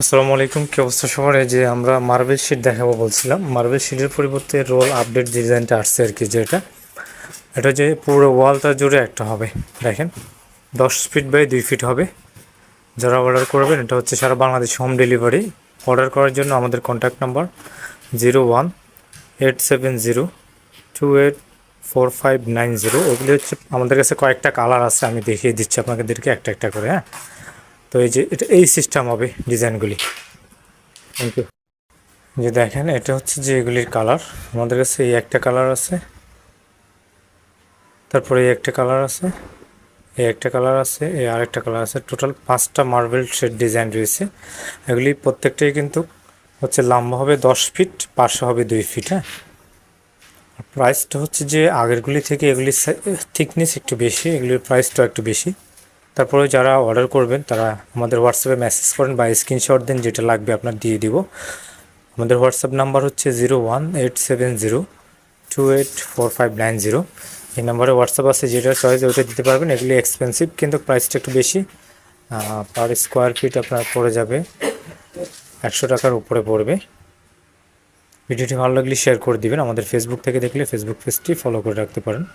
আসসালামু আলাইকুম, কি অবস্থা সবার? এই যে আমরা মার্বেল শিট দেখাবো বলছিলাম। মার্বেল শিটের পরিবর্তে রোল আপডেট ডিজাইনটা আসছে আর কি, যেটা এটা যে পুরো ওয়ালটা জুড়ে একটা হবে। দেখেন 10 ফিট বাই 2 ফিট হবে। যারা অর্ডার করবেন, এটা হচ্ছে সারা বাংলাদেশ হোম ডেলিভারি। অর্ডার করার জন্য আমাদের কন্ট্যাক্ট নাম্বার 01-870-284590। এগুলি হচ্ছে আমাদের কাছে কয়েকটা কালার আছে, আমি দেখিয়ে দিচ্ছি আপনাদেরকে একটা একটা করে। হ্যাঁ, তো এই যে এটা এই সিস্টেম হবে ডিজাইনগুলি। Thank you. যে দেখেন, এটা হচ্ছে যে এগুলির কালার। আমাদের কাছে এই একটা কালার আছে, তারপরে এই একটা কালার আছে, এই একটা কালার আছে, এই আরেকটা কালার আছে। টোটাল 5টা মার্বেল শেড ডিজাইন রয়েছে। এগুলি প্রত্যেকটাই কিন্তু হচ্ছে লম্বা হবে 10 ফিট, পাশে হবে 2 ফিট। হ্যাঁ, প্রাইসটা হচ্ছে যে আগেরগুলি থেকে এগুলির থিকনেস একটু বেশি, এগুলির প্রাইসটাও একটু বেশি। তারপরে যারা অর্ডার করবেন তারা আমাদের হোয়াটসঅ্যাপে মেসেজ করেন বা স্ক্রিনশট দেন, যেটা লাগবে আপনার দিয়ে দিব। আমাদের হোয়াটসঅ্যাপ নাম্বার হচ্ছে 01-870-284590। এই নাম্বারে হোয়াটসঅ্যাপ আছে, যেটা চয়েস ওইটা দিতে পারবেন। এগুলি এক্সপেন্সিভ, কিন্তু প্রাইসটা একটু বেশি। পার স্কোয়ার ফিট আপনার পড়ে যাবে 100 টাকার উপরে পড়বে। ভিডিওটি ভালো লাগলে শেয়ার করে দিবেন। আমাদের ফেসবুক থেকে দেখলে ফেসবুক পেজটি ফলো করে রাখতে পারেন।